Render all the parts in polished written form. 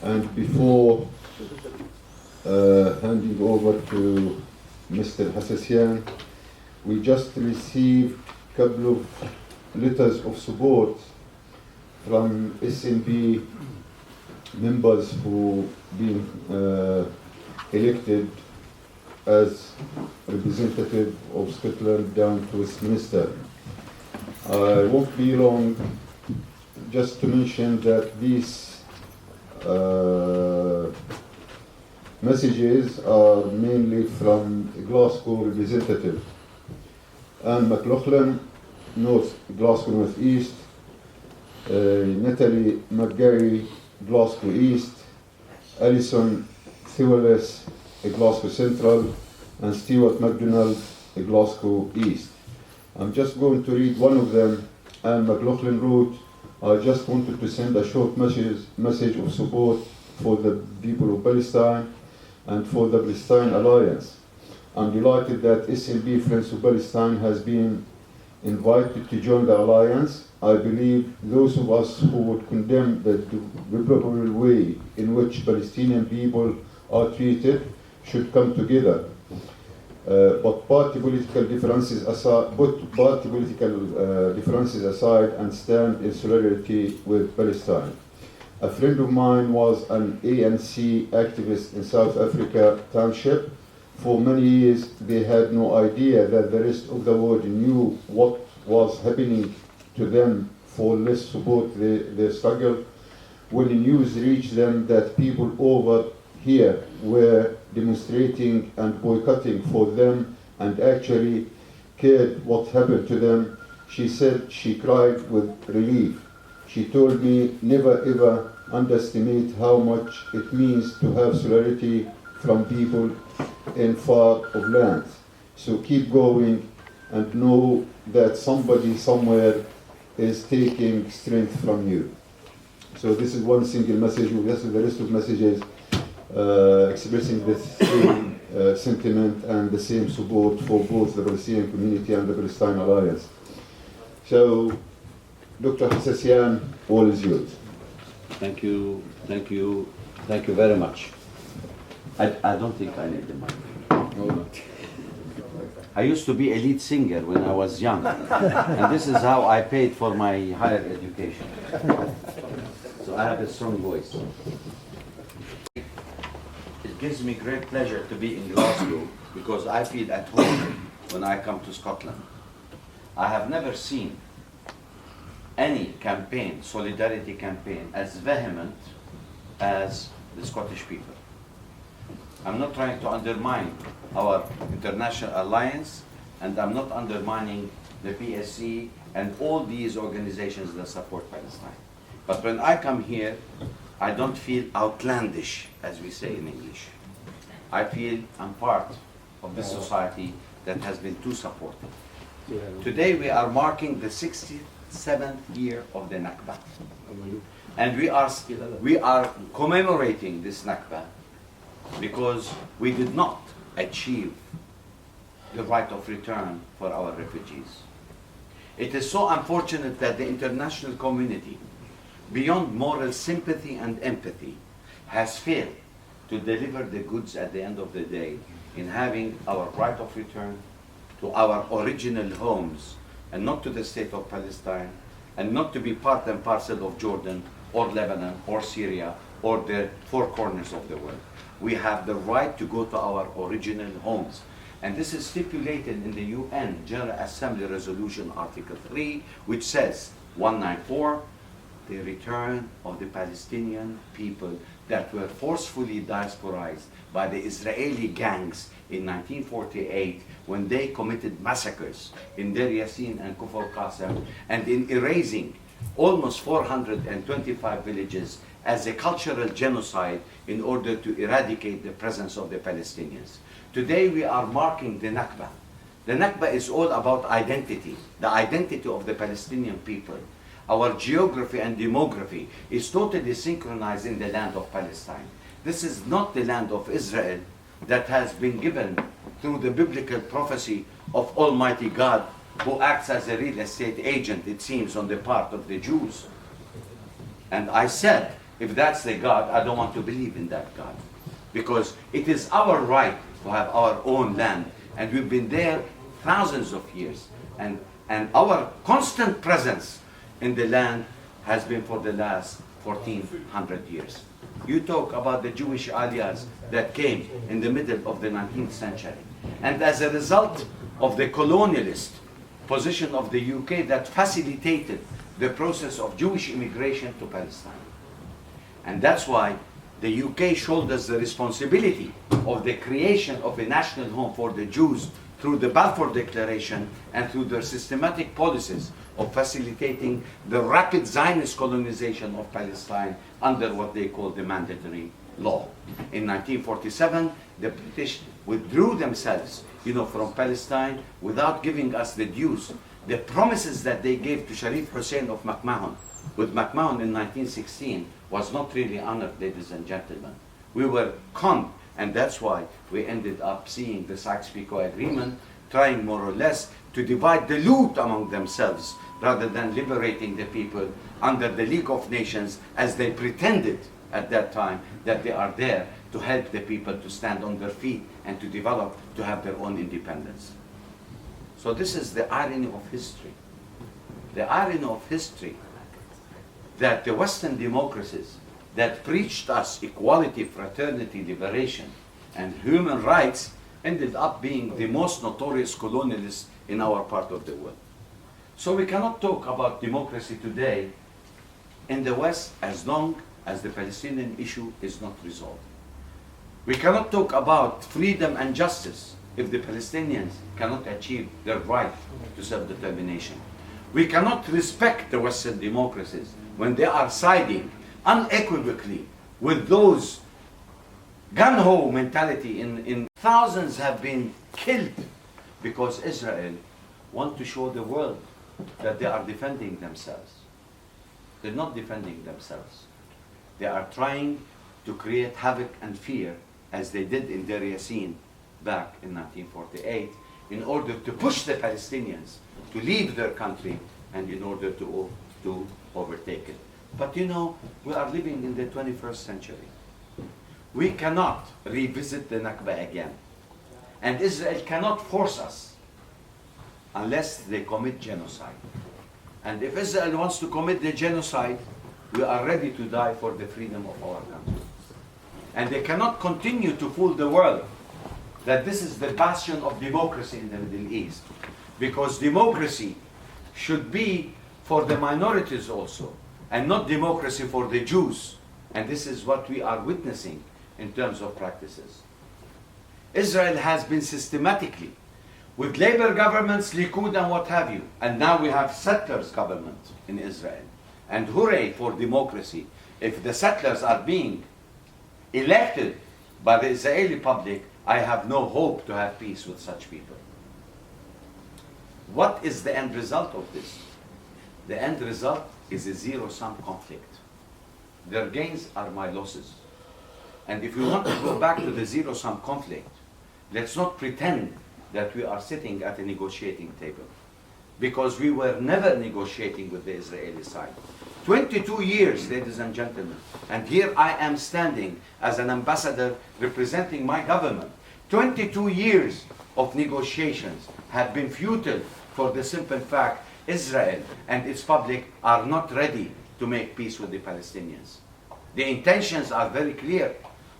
And before handing over to Mr. Hassasian, we just received a couple of letters of support from SNP members who been elected as representative of Scotland down to Westminster. I won't be long, just to mention that these messages are mainly from Glasgow representative. Anne McLaughlin, Glasgow North East, Natalie McGarry, Glasgow East, Alison Thewles, Glasgow Central, and Stuart MacDonald, Glasgow East. I'm just going to read one of them. Anne McLaughlin wrote, I just wanted to send a short message of support for the people of Palestine and for the Palestine Alliance. I'm delighted that SLB Friends of Palestine has been invited to join the Alliance. I believe those of us who would condemn the deplorable way in which Palestinian people are treated should come together. But party political differences aside and stand in solidarity with Palestine. A friend of mine was an ANC activist in South Africa Township. For many years, they had no idea that the rest of the world knew what was happening to them for less support their struggle. When the news reached them that people over here were demonstrating and boycotting for them and actually cared what happened to them, she said she cried with relief. She told me never ever underestimate how much it means to have solidarity from people in far of lands. So keep going and know that somebody somewhere is taking strength from you. So this is one single message. The rest of messages expressing the same sentiment and the same support for both the Palestinian community and the Palestine Alliance. So, Dr. Hassasian, all is yours. Thank you very much. I don't think I need the mic. I used to be a lead singer when I was young, and this is how I paid for my higher education. So I have a strong voice. It gives me great pleasure to be in Glasgow because I feel at home when I come to Scotland. I have never seen any campaign, solidarity campaign, as vehement as the Scottish people. I'm not trying to undermine our international alliance, and I'm not undermining the SPSC and all these organizations that support Palestine. But when I come here, I don't feel outlandish, as we say in English. I feel I'm part of this society that has been too supportive. Today we are marking the 67th year of the Nakba. And we are commemorating this Nakba because we did not achieve the right of return for our refugees. It is so unfortunate that the international community, beyond moral sympathy and empathy, has failed to deliver the goods at the end of the day in having our right of return to our original homes and not to the state of Palestine and not to be part and parcel of Jordan or Lebanon or Syria or the four corners of the world. We have the right to go to our original homes. And this is stipulated in the UN General Assembly Resolution Article 3, which says, 194, the return of the Palestinian people that were forcefully diasporized by the Israeli gangs in 1948 when they committed massacres in Deir Yassin and Kufr Qasim and in erasing almost 425 villages as a cultural genocide in order to eradicate the presence of the Palestinians. Today we are marking the Nakba. The Nakba is all about identity, the identity of the Palestinian people. Our geography and demography is totally synchronized in the land of Palestine. This is not the land of Israel that has been given through the biblical prophecy of Almighty God, who acts as a real estate agent, it seems, on the part of the Jews. And I said if that's the God, I don't want to believe in that God. Because it is our right to have our own land. And we've been there thousands of years. And our constant presence in the land has been for the last 1400 years. You talk about the Jewish aliyahs that came in the middle of the 19th century. And as a result of the colonialist position of the UK that facilitated the process of Jewish immigration to Palestine. And that's why the UK shoulders the responsibility of the creation of a national home for the Jews through the Balfour Declaration and through their systematic policies of facilitating the rapid Zionist colonization of Palestine under what they call the mandatory law. In 1947, the British withdrew themselves, from Palestine without giving us the dues. The promises that they gave to Sharif Hussein of McMahon, with McMahon in 1916, was not really honored, ladies and gentlemen. We were conned, and that's why we ended up seeing the Sykes-Picot Agreement, trying more or less to divide the loot among themselves rather than liberating the people under the League of Nations, as they pretended at that time that they are there to help the people to stand on their feet and to develop, to have their own independence. So this is the irony of history. The irony of history that the Western democracies that preached us equality, fraternity, liberation, and human rights ended up being the most notorious colonialists in our part of the world. So we cannot talk about democracy today in the West as long as the Palestinian issue is not resolved. We cannot talk about freedom and justice if the Palestinians cannot achieve their right to self-determination. We cannot respect the Western democracies when they are siding unequivocally with those gun-ho mentality in thousands have been killed because Israel want to show the world that they are defending themselves. They're not defending themselves. They are trying to create havoc and fear, as they did in Deir Yassin back in 1948, in order to push the Palestinians to leave their country and in order to overtake it. But we are living in the 21st century. We cannot revisit the Nakba again. And Israel cannot force us unless they commit genocide. And if Israel wants to commit the genocide, we are ready to die for the freedom of our country. And they cannot continue to fool the world that this is the bastion of democracy in the Middle East. Because democracy should be for the minorities also, and not democracy for the Jews. And this is what we are witnessing in terms of practices. Israel has been systematically, with labor governments, Likud and what have you, and now we have settlers government in Israel. And hooray for democracy. If the settlers are being elected by the Israeli public, I have no hope to have peace with such people. What is the end result of this? The end result is a zero-sum conflict. Their gains are my losses. And if we want to go back to the zero-sum conflict, let's not pretend that we are sitting at a negotiating table, because we were never negotiating with the Israeli side. 22 years, ladies and gentlemen, and here I am standing as an ambassador representing my government. 22 years of negotiations have been futile for the simple fact Israel and its public are not ready to make peace with the Palestinians. The intentions are very clear.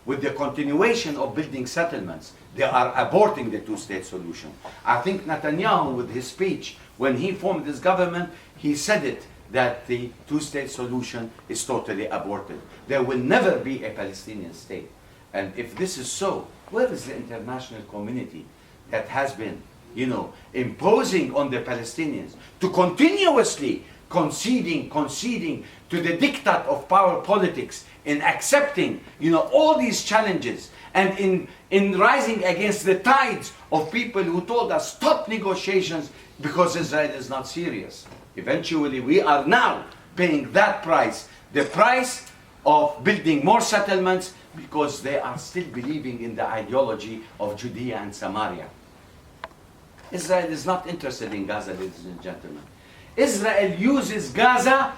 With the continuation of building settlements, they are aborting the two-state solution. I think Netanyahu, with his speech, when he formed his government, he said it, that the two-state solution is totally aborted. There will never be a Palestinian state. And if this is so, where is the international community that has been, imposing on the Palestinians to continuously conceding to the diktat of power politics, in accepting, all these challenges, and in rising against the tides of people who told us stop negotiations because Israel is not serious. Eventually, we are now paying that price, the price of building more settlements, because they are still believing in the ideology of Judea and Samaria. Israel is not interested in Gaza, ladies and gentlemen. Israel uses Gaza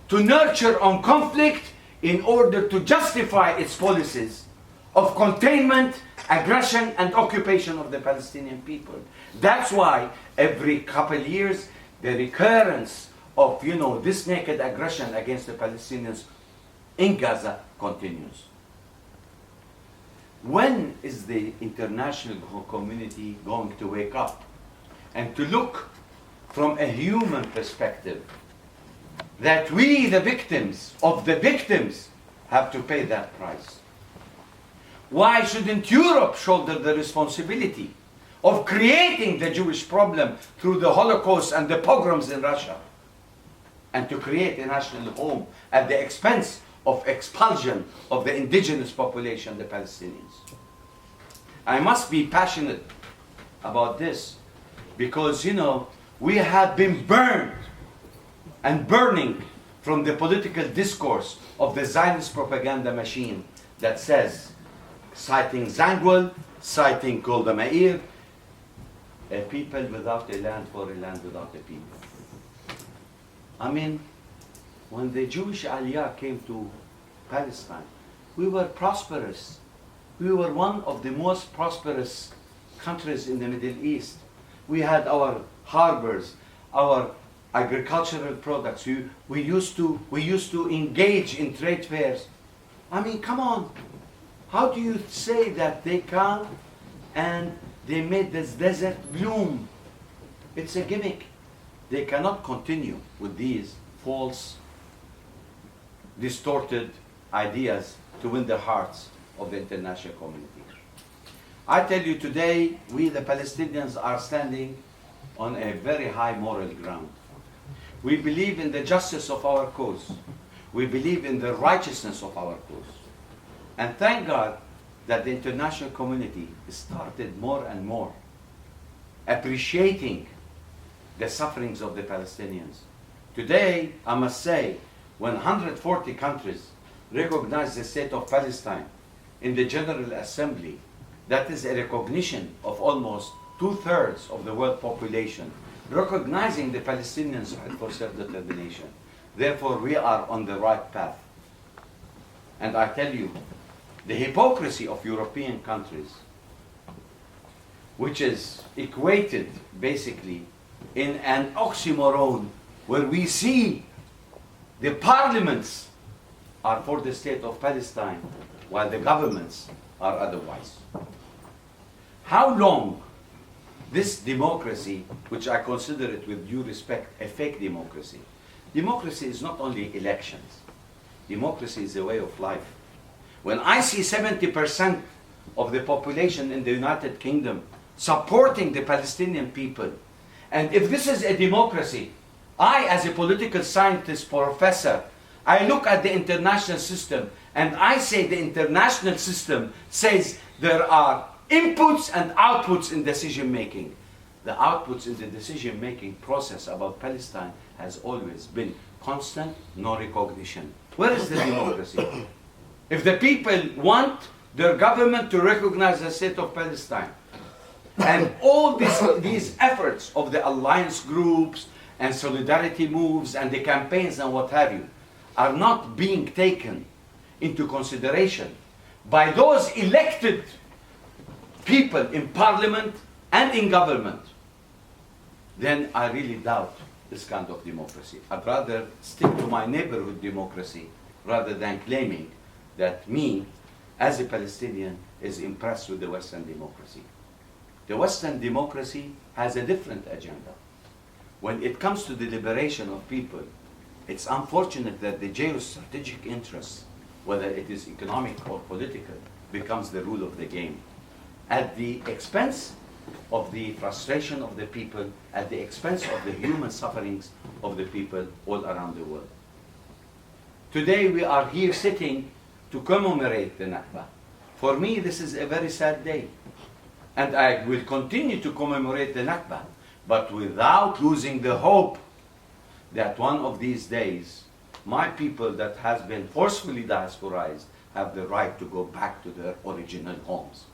to nurture on conflict in order to justify its policies of containment, aggression, and occupation of the Palestinian people. That's why every couple of years, the recurrence of, this naked aggression against the Palestinians in Gaza continues. When is the international community going to wake up and to look from a human perspective that we, the victims of the victims, have to pay that price? Why shouldn't Europe shoulder the responsibility of creating the Jewish problem through the Holocaust and the pogroms in Russia, and to create a national home at the expense of expulsion of the indigenous population, the Palestinians? I must be passionate about this because, we have been burned and burning from the political discourse of the Zionist propaganda machine that says, citing Zangwill, citing Golda Meir, a people without a land for a land without a people. I mean, when the Jewish Aliyah came to Palestine, we were prosperous. We were one of the most prosperous countries in the Middle East. We had our harbors, our agricultural products. We used to engage in trade fairs. I mean, come on. How do you say that they come and they made this desert bloom? It's a gimmick. They cannot continue with these false, distorted ideas to win the hearts of the international community. I tell you today, we the Palestinians are standing on a very high moral ground. We believe in the justice of our cause. We believe in the righteousness of our cause. And thank God that the international community started more and more appreciating the sufferings of the Palestinians. Today, I must say, when 140 countries recognize the state of Palestine in the General Assembly, that is a recognition of almost 2/3 of the world population, recognizing the Palestinians' right for self-determination. Therefore, we are on the right path. And I tell you, the hypocrisy of European countries, which is equated basically in an oxymoron where we see the parliaments are for the state of Palestine while the governments are otherwise. How long this democracy, which I consider it with due respect a fake democracy. Democracy is not only elections. Democracy is a way of life. When I see 70% of the population in the United Kingdom supporting the Palestinian people, and if this is a democracy, I, as a political scientist professor, I look at the international system and I say the international system says there are inputs and outputs in decision making. The outputs in the decision making process about Palestine has always been constant, no recognition. Where is the democracy? If the people want their government to recognize the state of Palestine, and all these efforts of the alliance groups and solidarity moves and the campaigns and what have you are not being taken into consideration by those elected people in parliament and in government, then I really doubt this kind of democracy. I'd rather stick to my neighborhood democracy rather than claiming that me, as a Palestinian, is impressed with the Western democracy. The Western democracy has a different agenda. When it comes to the liberation of people, it's unfortunate that the geostrategic interests, whether it is economic or political, becomes the rule of the game, at the expense of the frustration of the people, at the expense of the human sufferings of the people all around the world. Today we are here sitting to commemorate the Nakba. For me, this is a very sad day. And I will continue to commemorate the Nakba, but without losing the hope that one of these days, my people that has been forcefully diasporized have the right to go back to their original homes.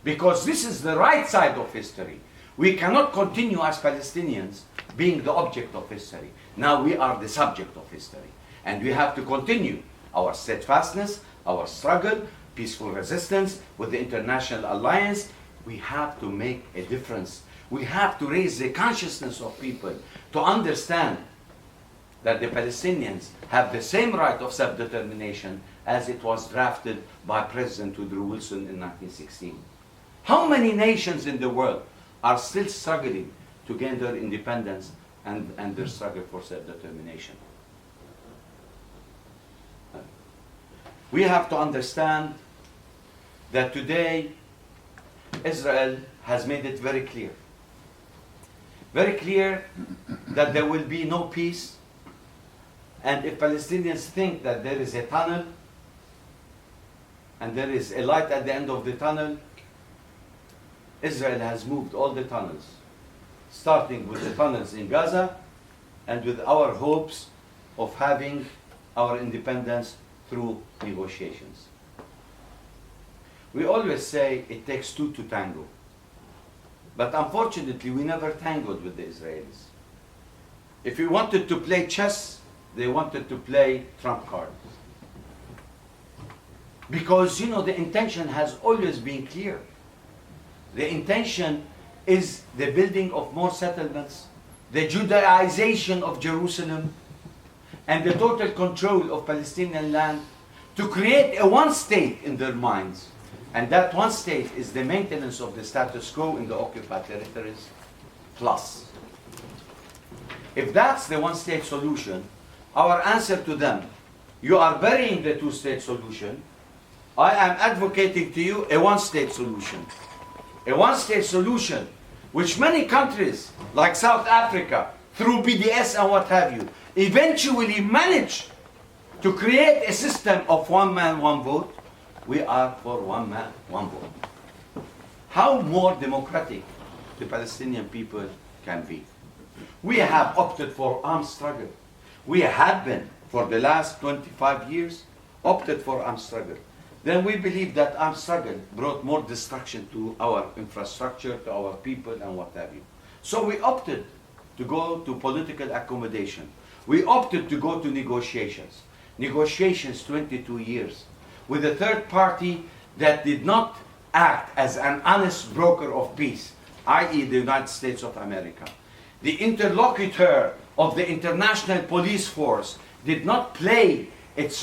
Because this is the right side of history. We cannot continue as Palestinians being the object of history. Now we are the subject of history. And we have to continue our steadfastness, our struggle, peaceful resistance with the international alliance. We have to make a difference. We have to raise the consciousness of people to understand that the Palestinians have the same right of self-determination as it was drafted by President Woodrow Wilson in 1916. How many nations in the world are still struggling to gain their independence and their struggle for self-determination? We have to understand that today Israel has made it very clear that there will be no peace, and if Palestinians think that there is a tunnel and there is a light at the end of the tunnel, Israel has moved all the tunnels, starting with the tunnels in Gaza and with our hopes of having our independence through negotiations. We always say it takes two to tango. But unfortunately, we never tangoed with the Israelis. If we wanted to play chess, they wanted to play trump cards. Because, you know, the intention has always been clear. The intention is the building of more settlements, the Judaization of Jerusalem, and the total control of Palestinian land to create a one state in their minds. And that one state is the maintenance of the status quo in the occupied territories, plus. If that's the one state solution, our answer to them, you are burying the two state solution, I am advocating to you a one state solution. A one state solution, which many countries, like South Africa, through BDS and what have you, eventually manage to create a system of one man, one vote. We are for one man, one vote. How more democratic the Palestinian people can be? We have opted for armed struggle. We have been, for the last 25 years, opted for armed struggle. Then we believe that armed struggle brought more destruction to our infrastructure, to our people, and what have you. So we opted to go to political accommodation. We opted to go to negotiations. Negotiations 22 years. With a third party that did not act as an honest broker of peace, i.e. the United States of America. The interlocutor of the international police force did not play its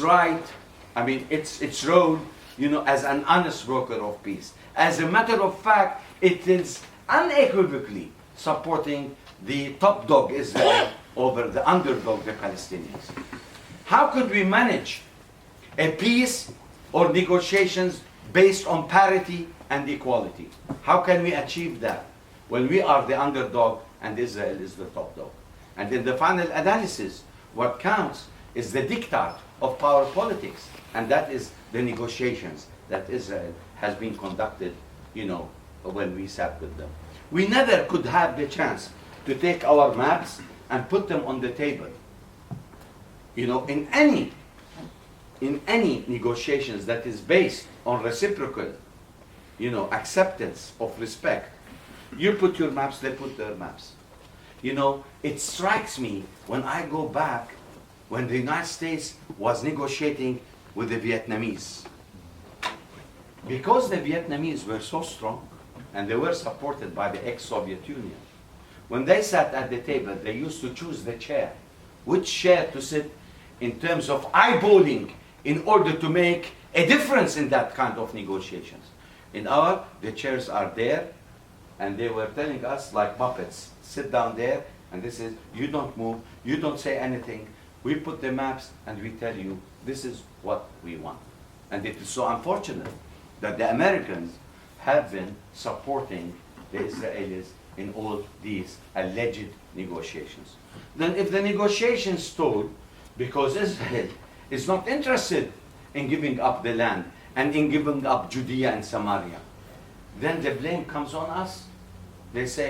its role, you know, as an honest broker of peace. As a matter of fact, it is unequivocally supporting the top dog Israel over the underdog, the Palestinians. How could we manage a peace or negotiations based on parity and equality? How can we achieve that when we are the underdog and Israel is the top dog? And in the final analysis, what counts is the diktat of power politics, and that is the negotiations that Israel has been conducted, you know, when we sat with them. We never could have the chance to take our maps and put them on the table. You know, in any negotiations that is based on reciprocal, you know, acceptance of respect, you put your maps, they put their maps. You know, it strikes me when I go back when the United States was negotiating with the Vietnamese. Because the Vietnamese were so strong and they were supported by the ex-Soviet Union, when they sat at the table, they used to choose the chair. Which chair to sit in terms of eyeballing in order to make a difference in that kind of negotiations. In the chairs are there, and they were telling us like puppets, sit down there, and this is, you don't move, you don't say anything. We put the maps and we tell you, this is what we want. And it is so unfortunate that the Americans have been supporting the Israelis in all these alleged negotiations. Then if the negotiations stalled because Israel is not interested in giving up the land and in giving up Judea and Samaria, then the blame comes on us. They say,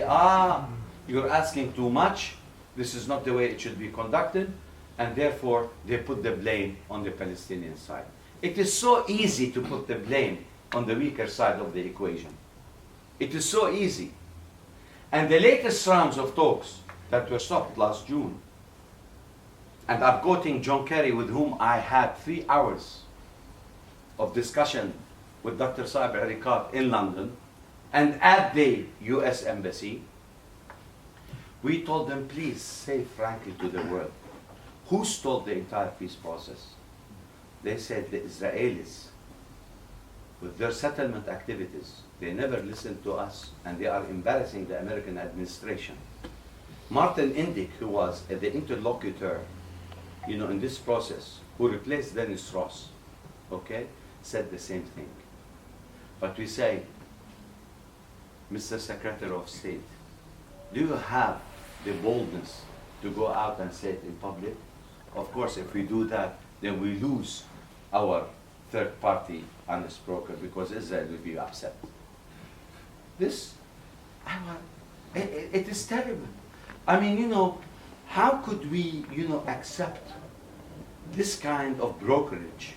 you're asking too much, this is not the way it should be conducted, and therefore they put the blame on the Palestinian side. It is so easy to put the blame on the weaker side of the equation. It is so easy. And the latest rounds of talks that were stopped last June, and I'm quoting John Kerry, with whom I had 3 hours of discussion with Dr. Saib Arikat in London and at the US Embassy. We told them, please say frankly to the world, who stole the entire peace process? They said the Israelis, with their settlement activities. They never listened to us, and they are embarrassing the American administration. Martin Indyk, who was the interlocutor, in this process, who replaced Dennis Ross, okay, said the same thing. But we say, Mr. Secretary of State, do you have the boldness to go out and say it in public? Of course, if we do that, then we lose our third party honest broker, because Israel will be upset. This, it is terrible. I mean, how could we, accept this kind of brokerage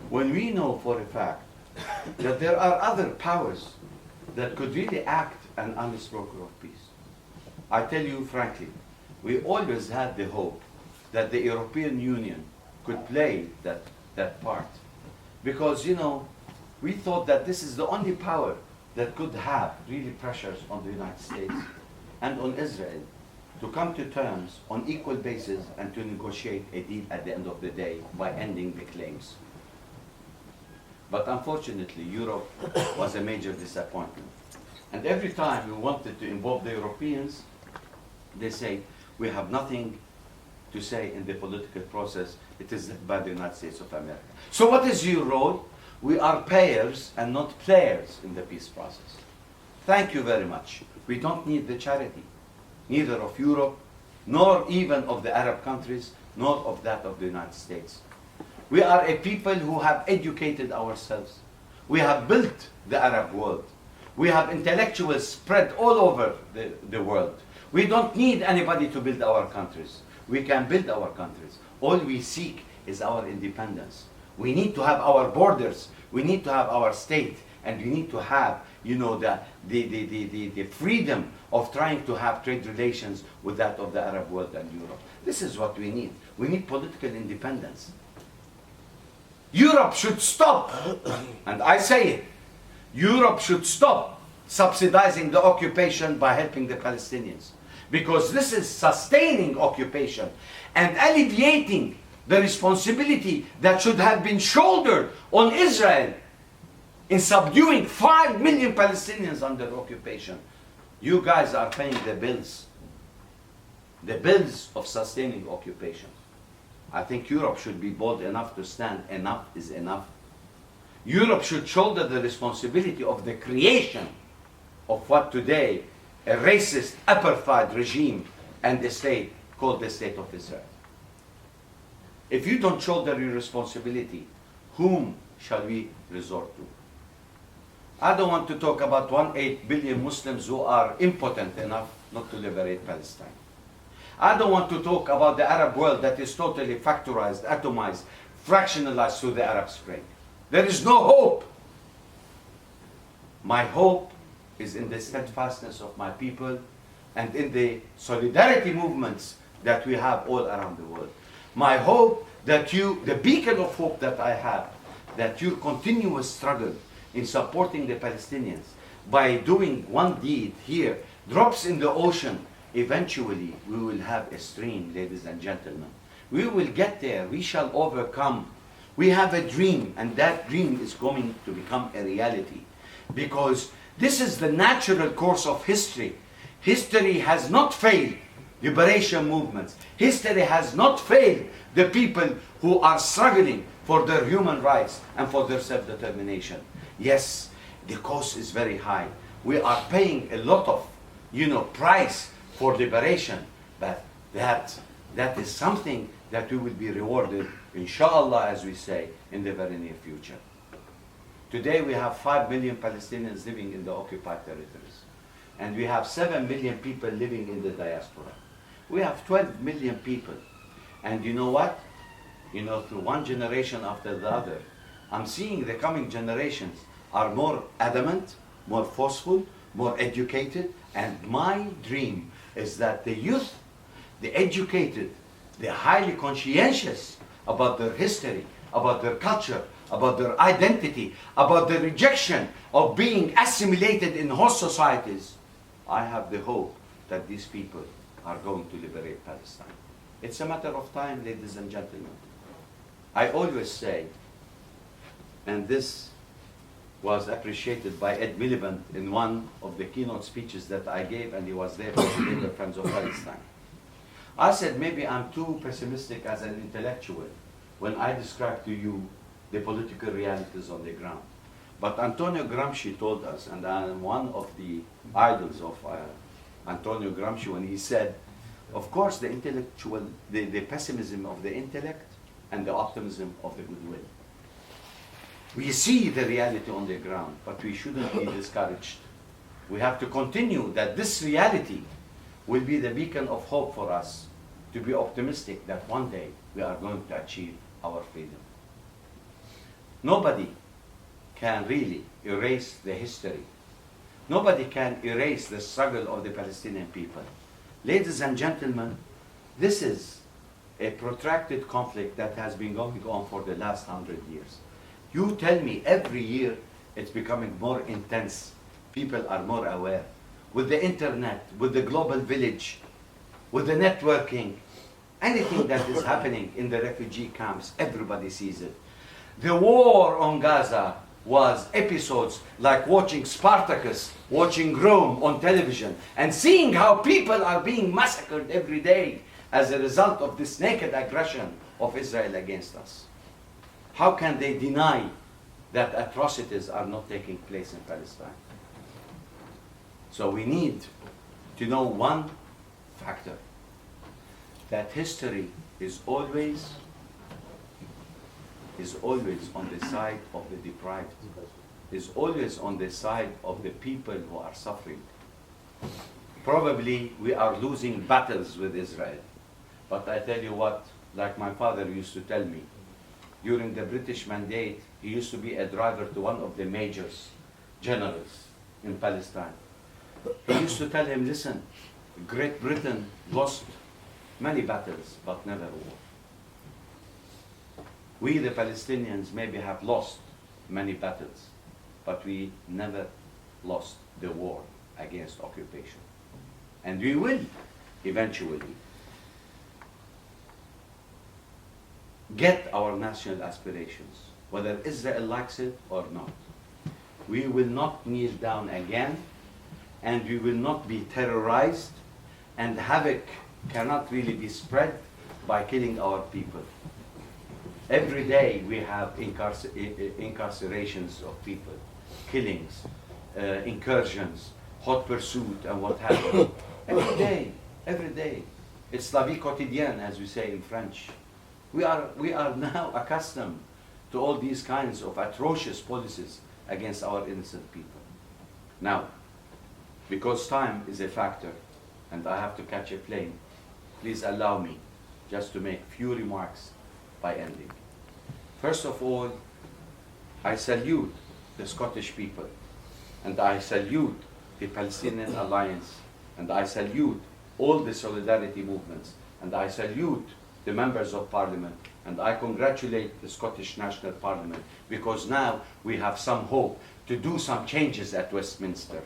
when we know for a fact that there are other powers that could really act an honest broker of peace? I tell you frankly, we always had the hope that the European Union could play that part. Because, we thought that this is the only power that could have really pressures on the United States and on Israel to come to terms on equal basis and to negotiate a deal at the end of the day by ending the claims. But unfortunately, Europe was a major disappointment. And every time we wanted to involve the Europeans, they say, we have nothing to say in the political process. It is by the United States of America. So what is your role? We are payers and not players in the peace process. Thank you very much. We don't need the charity, neither of Europe, nor even of the Arab countries, nor of that of the United States. We are a people who have educated ourselves. We have built the Arab world. We have intellectuals spread all over the world. We don't need anybody to build our countries. We can build our countries. All we seek is our independence. We need to have our borders. We need to have our state. And we need to have, the freedom of trying to have trade relations with that of the Arab world and Europe. This is what we need. We need political independence. Europe should stop, and I say it, Europe should stop subsidizing the occupation by helping the Palestinians. Because this is sustaining occupation and alleviating the responsibility that should have been shouldered on Israel in subduing 5 million Palestinians under occupation. You guys are paying the bills of sustaining occupation. I think Europe should be bold enough to stand, enough is enough. Europe should shoulder the responsibility of the creation of what today a racist apartheid regime and a state called the State of Israel. If you don't shoulder your responsibility, whom shall we resort to? I don't want to talk about 1.8 billion Muslims who are impotent enough not to liberate Palestine. I don't want to talk about the Arab world that is totally factorized, atomized, fractionalized through the Arab Spring. There is no hope. My hope is in the steadfastness of my people and in the solidarity movements that we have all around the world. My hope that the beacon of hope that I have, that your continuous struggle in supporting the Palestinians by doing one deed here drops in the ocean. Eventually we will have a stream, ladies and gentlemen. We will get there. We shall overcome. We have a dream, and that dream is going to become a reality, because this is the natural course of history. History has not failed liberation movements. History has not failed the people who are struggling for their human rights and for their self-determination. Yes, the cost is very high. We are paying a lot of, price for liberation, but that is something that we will be rewarded, inshallah, as we say, in the very near future. Today we have 5 million Palestinians living in the occupied territories, and we have 7 million people living in the diaspora. We have 12 million people, and you know what? Through one generation after the other, I'm seeing the coming generations are more adamant, more forceful, more educated, and my dream is that the youth, the educated, They're highly conscientious about their history, about their culture, about their identity, about the rejection of being assimilated in host societies. I have the hope that these people are going to liberate Palestine. It's a matter of time, ladies and gentlemen. I always say, and this was appreciated by Ed Miliband in one of the keynote speeches that I gave, and he was there for the Labour Friends of Palestine. I said, maybe I'm too pessimistic as an intellectual when I describe to you the political realities on the ground. But Antonio Gramsci told us, and I'm one of the idols of Antonio Gramsci, when he said, of course, the intellectual, the pessimism of the intellect and the optimism of the goodwill. We see the reality on the ground, but we shouldn't be discouraged. We have to continue that this reality will be the beacon of hope for us, to be optimistic that one day we are going to achieve our freedom. Nobody can really erase the history. Nobody can erase the struggle of the Palestinian people. Ladies and gentlemen, this is a protracted conflict that has been going on for the last 100 years. You tell me every year it's becoming more intense. People are more aware. With the internet, with the global village, with the networking, anything that is happening in the refugee camps, everybody sees it. The war on Gaza was episodes like watching Spartacus, watching Rome on television, and seeing how people are being massacred every day as a result of this naked aggression of Israel against us. How can they deny that atrocities are not taking place in Palestine? So we need to know one factor, that history is always on the side of the deprived, is always on the side of the people who are suffering. Probably we are losing battles with Israel, but I tell you what, like my father used to tell me, during the British Mandate, he used to be a driver to one of the major generals in Palestine. He used to tell him, listen, Great Britain lost many battles, but never a war. We, the Palestinians, maybe have lost many battles, but we never lost the war against occupation. And we will eventually get our national aspirations, whether Israel likes it or not. We will not kneel down again, and we will not be terrorized, and havoc cannot really be spread by killing our people. Every day we have incarcerations of people, killings, incursions, hot pursuit, and what have you. Every day. It's la vie quotidienne, as we say in French. We are now accustomed to all these kinds of atrocious policies against our innocent people. Now, because time is a factor, and I have to catch a plane, please allow me just to make few remarks by ending. First of all, I salute the Scottish people, and I salute the Palestinian Alliance, and I salute all the solidarity movements, and I salute the members of Parliament, and I congratulate the Scottish National Parliament, because now we have some hope to do some changes at Westminster.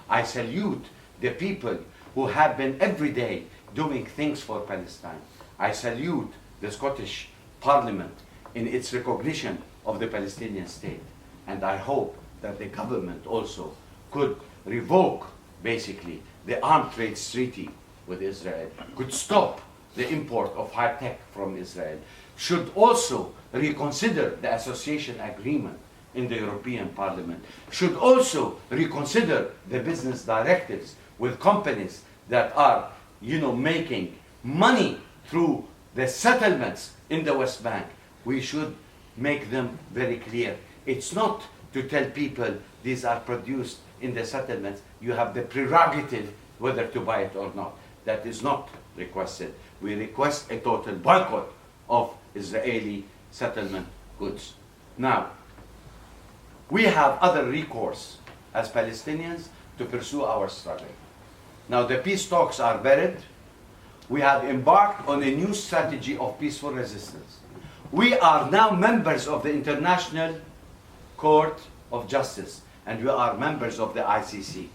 I salute the people who have been every day doing things for Palestine. I salute the Scottish Parliament in its recognition of the Palestinian state. And I hope that the government also could revoke, basically, the Armed Trade Treaty with Israel, could stop the import of high tech from Israel, should also reconsider the association agreement in the European Parliament, should also reconsider the business directives with companies that are, making money through the settlements in the West Bank. We should make them very clear. It's not to tell people these are produced in the settlements. You have the prerogative whether to buy it or not. That is not requested. We request a total boycott of Israeli settlement goods. Now, we have other recourse as Palestinians to pursue our struggle. Now, the peace talks are buried. we have embarked on a new strategy of peaceful resistance. We are now members of the International Court of Justice, and we are members of the ICC.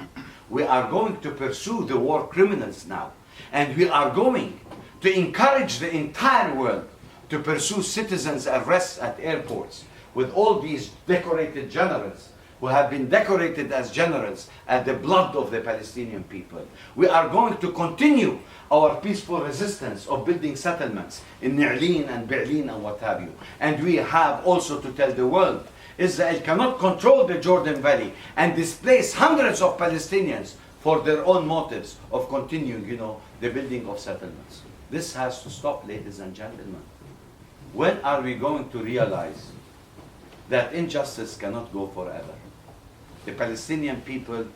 We are going to pursue the war criminals now, and we are going to encourage the entire world to pursue citizens' arrests at airports with all these decorated generals who have been decorated as generals at the blood of the Palestinian people. We are going to continue our peaceful resistance of building settlements in Ne'lin and Berlin and what have you. And we have also to tell the world, Israel cannot control the Jordan Valley and displace hundreds of Palestinians for their own motives of continuing, the building of settlements. This has to stop, ladies and gentlemen. When are we going to realize that injustice cannot go forever? The Palestinian people